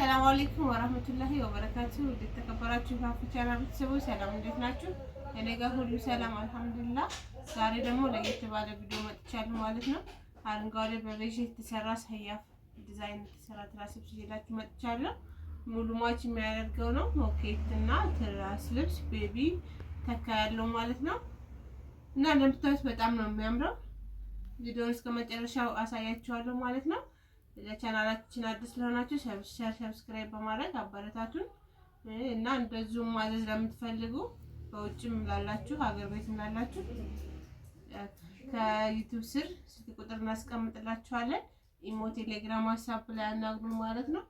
አሰላሙ አለይኩም ወራህመቱላሂ ወበረካቱ። የተከበራችሁ ካፉ ቻናል ቤተሰቦች ሰላም፣ እንዴት ናችሁ? እኔ ጋር ሁሉ ሰላም አልሐምዱሊላህ። ዛሬ ደግሞ ለየት ባለ ቪዲዮ መጥቻለሁ ማለት ነው። አረንጓዴ በቤዥ የተሰራ ሰያፍ ዲዛይን የተሰራ ትራስ ልብስ ይዤላችሁ መጥቻለሁ። ሙሉ ማች የሚያደርገው ነው። ሞኬት እና ትራስ ልብስ ቤቢ ተካ ያለው ማለት ነው። እና እንደምታዩት በጣም ነው የሚያምረው። ቪዲዮውን እስከ መጨረሻው አሳያችኋለሁ ማለት ነው። ለቻናላችን አዲስ ለሆናችሁ ሰብስክራይብ በማድረግ አበረታቱን እና እንደዚሁም ማዘዝ ለምትፈልጉ በውጭም ላላችሁ ሀገር ቤትም ላላችሁ ከዩቲዩብ ስር ስልክ ቁጥር እናስቀምጥላችኋለን። ኢሞ፣ ቴሌግራም፣ ዋትስአፕ ላይ አናግሩን ማለት ነው።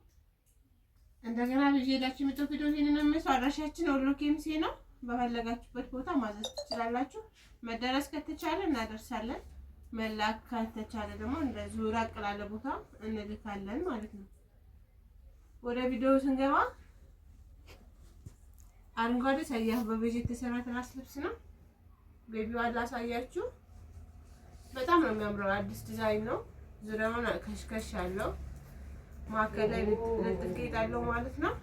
እንደገና ልጅላችሁ የመጣው ቪዲዮ ይሄንን ነው። አድራሻችን ወሎ ኬሚሴ ነው። በፈለጋችሁበት ቦታ ማዘዝ ትችላላችሁ። መደረስ ከተቻለ እናደርሳለን። መላክ ካልተቻለ ደግሞ እንደዚሁ ራቅ ላለ ቦታ እንልካለን ማለት ነው። ወደ ቪዲዮው ስንገባ አረንጓዴ ሰያፍ በቤዥ የተሰራ ትራስ ልብስ ነው። ቤቢው አላሳያችሁ። በጣም ነው የሚያምረው። አዲስ ዲዛይን ነው። ዙሪያውን ከሽከሽ ያለው ማዕከል ላይ ልጥፍ ጌጥ አለው ማለት ነው።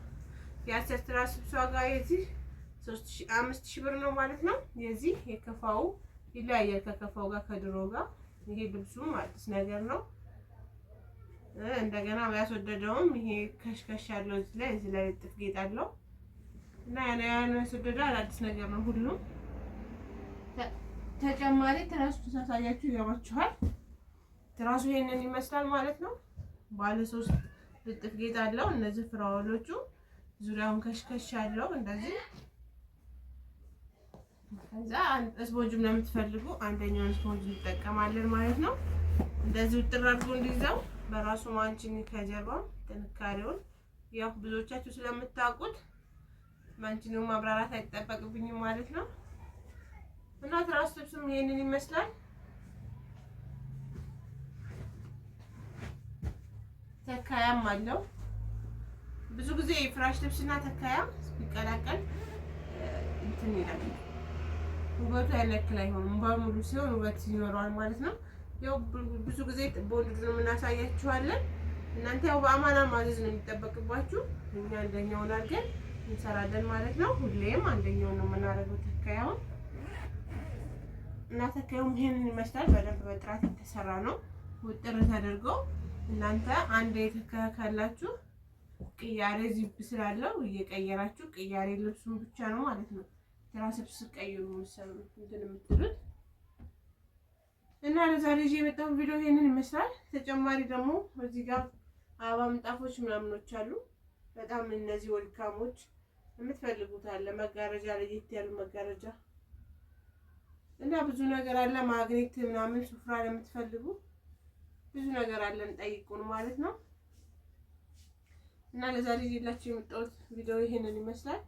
የአስር ትራስ ልብስ ዋጋ የዚህ 3500 ብር ነው ማለት ነው። የዚህ የከፋው ይለያያል ከከፋው ጋር ከድሮ ጋር። ይሄ ልብሱም አዲስ ነገር ነው። እንደገና ያስወደደውም ይሄ ከሽከሽ ያለው እዚህ ላይ ልጥፍ ጌጥ አለው እና ያን ያስወደደው አዲስ ነገር ነው ሁሉም። ተጨማሪ ትራሱ ተሳሳያችሁ ይገባችኋል። ትራሱ ይሄንን ይመስላል ማለት ነው። ባለ 3 ልጥፍ ጌጥ አለው። እነዚህ ፍራውሎቹ ዙሪያውን ከሽከሽ ያለው እንደዚህ። ከዛ ስፖንጅም ለምትፈልጉ አንደኛውን ስፖንጅ እንጠቀማለን ማለት ነው። እንደዚህ ውጥር አድርጎ እንዲይዘው በራሱ ማንቺን ከጀርባው ጥንካሬውን ያው ብዙዎቻችሁ ስለምታውቁት ማንቺኑ ማብራራት አይጠበቅብኝም ማለት ነው። እና ትራስ ልብስም ይሄንን ይመስላል። ተካያም አለው። ብዙ ጊዜ ፍራሽ ልብስና ተካያ ሲቀላቀል እንትን ይላል። ውበቱ ያለክል አይሆንም። በሙሉ ሲሆን ውበት ይኖረዋል ማለት ነው። ያው ብዙ ጊዜ ቦንድ ነው እናሳያችኋለን። እናንተ ያው በአማና ማዘዝ ነው የሚጠበቅባችሁ። እኛ አንደኛውን አድርገን እንሰራለን ማለት ነው። ሁሌም አንደኛውን ነው የምናደርገው ተካያውን እና ተካያውም ይሄንን ይመስላል። በደንብ በጥራት የተሰራ ነው። ውጥር ተደርጎ እናንተ አንድ የተካያ ካላችሁ ቅያሬ ዚፕ ስላለው እየቀየራችሁ ቅያሬ ልብሱን ብቻ ነው ማለት ነው። ትራስ ልብስ ቀይሩ እንትን የምትሉት እና ለዛሬ ይዤ የመጣው ቪዲዮ ይሄንን ይመስላል። ተጨማሪ ደግሞ እዚህ ጋር አበባ ምንጣፎች ምናምኖች አሉ። በጣም እነዚህ ወልካሞች የምትፈልጉት አለ። መጋረጃ ለየት ያሉ መጋረጃ እና ብዙ ነገር አለ። ማግኔት ምናምን ሱፍራ ለምትፈልጉ ብዙ ነገር አለን። ጠይቁን ማለት ነው። እና ለዛሬ ይዤላችሁ የመጣሁት ቪዲዮ ይሄንን ይመስላል።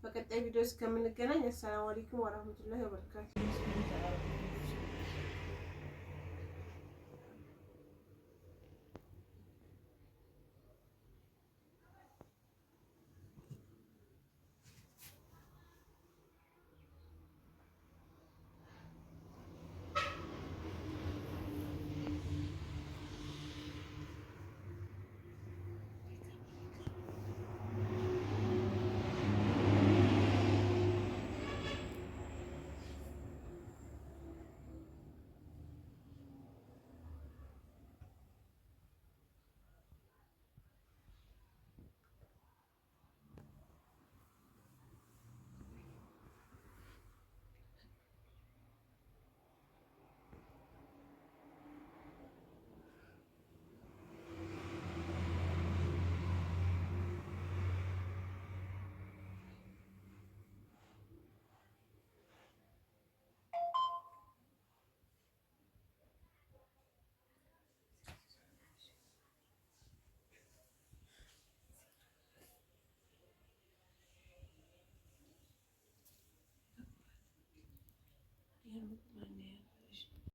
በቀጣይ ቪዲዮ እስከምንገናኝ አሰላሙ አለይኩም ወራህመቱላሂ ወበረካቱ። Yeah.